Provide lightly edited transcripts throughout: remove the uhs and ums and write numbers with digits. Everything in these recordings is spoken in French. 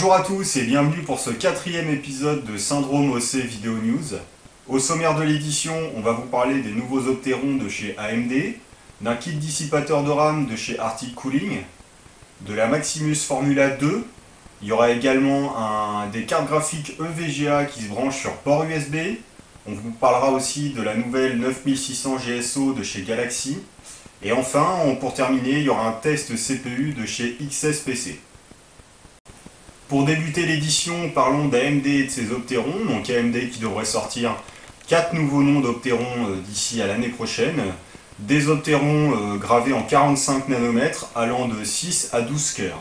Bonjour à tous et bienvenue pour ce 4e épisode de Syndrome OC Video News. Au sommaire de l'édition, on va vous parler des nouveaux Opteron de chez AMD, d'un kit dissipateur de RAM de chez Arctic Cooling, de la Maximus Formula 2. Il y aura également des cartes graphiques EVGA qui se branchent sur port USB. On vous parlera aussi de la nouvelle 9600 GSO de chez Galaxy. Et enfin, pour terminer, il y aura un test CPU de chez XSPC. Pour débuter l'édition, parlons d'AMD et de ses Opteron. Donc AMD qui devrait sortir 4 nouveaux noms d'Opteron d'ici à l'année prochaine. Des Opteron gravés en 45 nanomètres allant de 6 à 12 cœurs.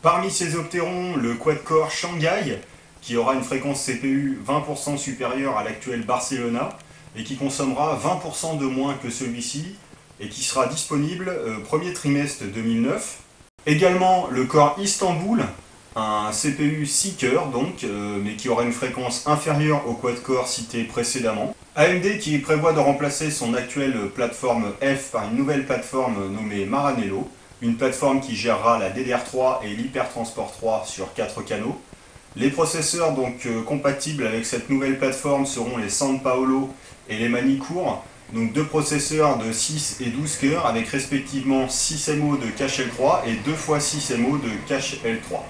Parmi ces Opteron, le quad-core Shanghai qui aura une fréquence CPU 20% supérieure à l'actuel Barcelona et qui consommera 20% de moins que celui-ci et qui sera disponible premier trimestre 2009. Également le Core Istanbul, un CPU 6 cœurs donc, mais qui aura une fréquence inférieure au quad-core cité précédemment. AMD qui prévoit de remplacer son actuelle plateforme F par une nouvelle plateforme nommée Maranello, une plateforme qui gérera la DDR3 et l'Hypertransport 3 sur 4 canaux. Les processeurs donc compatibles avec cette nouvelle plateforme seront les San Paolo et les Manicourt, donc deux processeurs de 6 et 12 cœurs avec respectivement 6 MO de cache L3 et 2 x 6 MO de cache L3.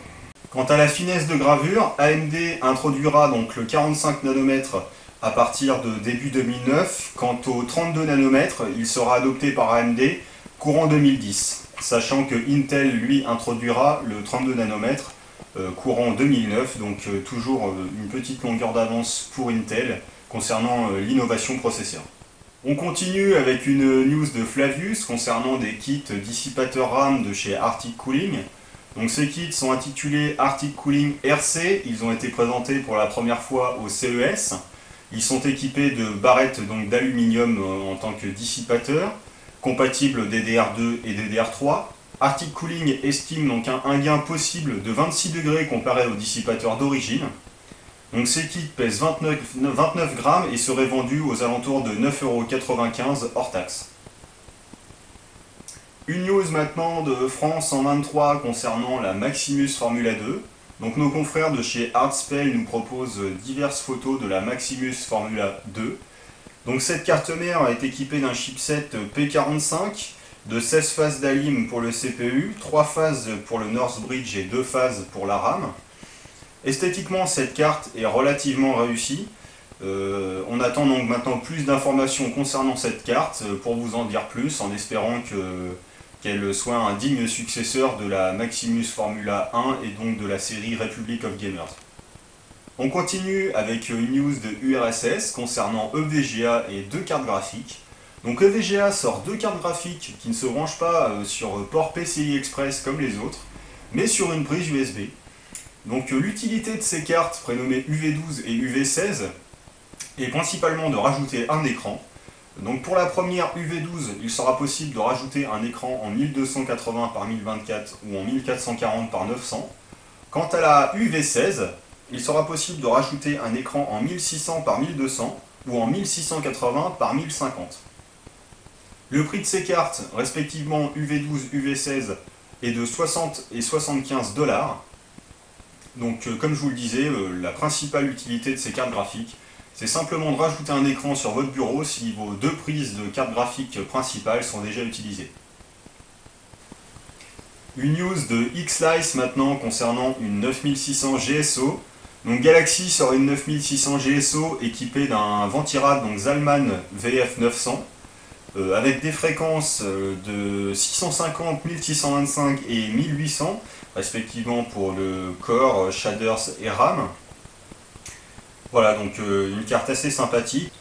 Quant à la finesse de gravure, AMD introduira donc le 45 nanomètres à partir de début 2009. Quant au 32 nanomètres, il sera adopté par AMD courant 2010, sachant que Intel lui introduira le 32 nanomètres courant 2009, donc toujours une petite longueur d'avance pour Intel concernant l'innovation processeur. On continue avec une news de Flavius concernant des kits dissipateurs RAM de chez Arctic Cooling. Donc ces kits sont intitulés Arctic Cooling RC, ils ont été présentés pour la première fois au CES. Ils sont équipés de barrettes d'aluminium en tant que dissipateur, compatibles DDR2 et DDR3. Arctic Cooling estime donc un gain possible de 26 degrés comparé au dissipateur d'origine. Donc ces kits pèsent 29 grammes et seraient vendus aux alentours de 9,95 € hors taxe. Une news maintenant de France en 23 concernant la Maximus Formula 2. Donc nos confrères de chez Artspell nous proposent diverses photos de la Maximus Formula 2. Donc cette carte mère est équipée d'un chipset P45, de 16 phases d'ALIM pour le CPU, 3 phases pour le Northbridge et 2 phases pour la RAM. Esthétiquement, cette carte est relativement réussie. On attend donc maintenant plus d'informations concernant cette carte pour vous en dire plus, en espérant qu'elle soit un digne successeur de la Maximus Formula 1 et donc de la série Republic of Gamers. On continue avec une news de URSS concernant EVGA et 2 cartes graphiques. Donc EVGA sort 2 cartes graphiques qui ne se branchent pas sur port PCI Express comme les autres, mais sur une prise USB. Donc l'utilité de ces cartes, prénommées UV12 et UV16, est principalement de rajouter un écran. Donc pour la première UV12, il sera possible de rajouter un écran en 1280 par 1024 ou en 1440 par 900. Quant à la UV16, il sera possible de rajouter un écran en 1600 par 1200 ou en 1680 par 1050. Le prix de ces cartes, respectivement UV12, UV16, est de 60 et 75 $. Donc comme je vous le disais, la principale utilité de ces cartes graphiques, c'est simplement de rajouter un écran sur votre bureau si vos 2 prises de cartes graphiques principales sont déjà utilisées. Une news de Xlice maintenant concernant une 9600 GSO. Donc Galaxy sort une 9600 GSO équipée d'un ventirad Zalman VF900 avec des fréquences de 650, 1625 et 1800 respectivement pour le Core, Shaders et RAM. Voilà, donc une carte assez sympathique.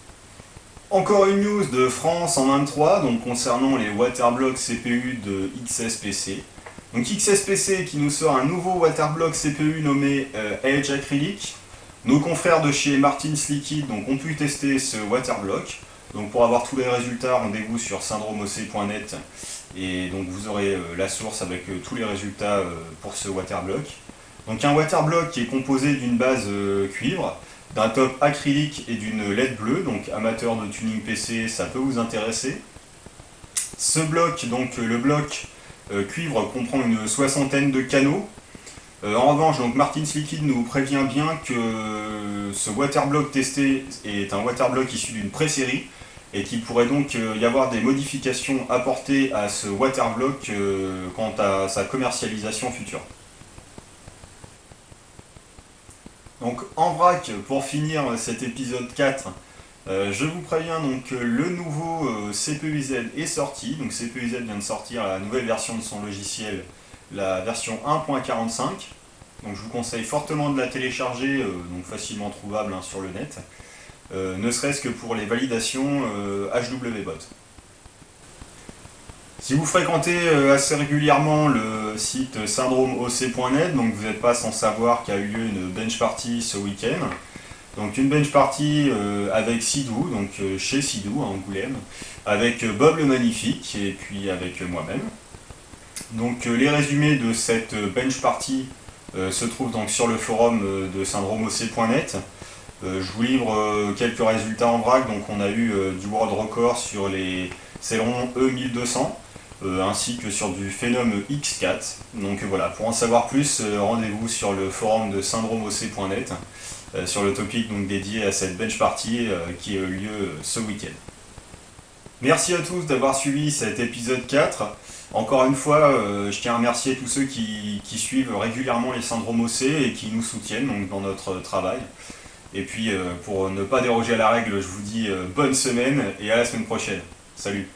Encore une news de France en 23, donc concernant les Waterblock CPU de XSPC. Donc XSPC qui nous sort un nouveau Waterblock CPU nommé Edge Acrylic. Nos confrères de chez Martins Liquid ont pu tester ce Waterblock. Donc pour avoir tous les résultats, rendez-vous sur syndromeoc.net et donc vous aurez la source avec tous les résultats pour ce Waterblock. Donc un Waterblock qui est composé d'une base cuivre, d'un top acrylique et d'une LED bleue, donc amateur de tuning PC, ça peut vous intéresser. Ce bloc, donc le bloc cuivre comprend une soixantaine de canaux. En revanche, donc Martins Liquid nous prévient bien que ce waterblock testé est un waterblock issu d'une pré-série et qu'il pourrait donc y avoir des modifications apportées à ce waterblock quant à sa commercialisation future. Donc en vrac, pour finir cet épisode 4, je vous préviens donc que le nouveau CPU-Z est sorti. Donc CPU-Z vient de sortir la nouvelle version de son logiciel, la version 1.45. Donc je vous conseille fortement de la télécharger, donc facilement trouvable sur le net, ne serait-ce que pour les validations HWBot. Si vous fréquentez assez régulièrement le site syndromeoc.net, donc vous n'êtes pas sans savoir qu'il y a eu lieu une bench party ce week-end. Donc une bench party avec Sidou, donc chez Sidou à Angoulême, avec Bob le Magnifique et puis avec moi-même. Donc les résumés de cette bench party se trouvent donc sur le forum de syndromeoc.net. Je vous livre quelques résultats en vrac. Donc on a eu du world record sur les Celeron E1200 ainsi que sur du Phenom X4. Donc voilà, pour en savoir plus, rendez-vous sur le forum de syndromeoc.net sur le topic donc dédié à cette bench party qui a eu lieu ce week-end. Merci à tous d'avoir suivi cet épisode 4. Encore une fois, je tiens à remercier tous ceux qui suivent régulièrement les syndromes OC et qui nous soutiennent donc, dans notre travail. Et puis, pour ne pas déroger à la règle, je vous dis bonne semaine et à la semaine prochaine. Salut!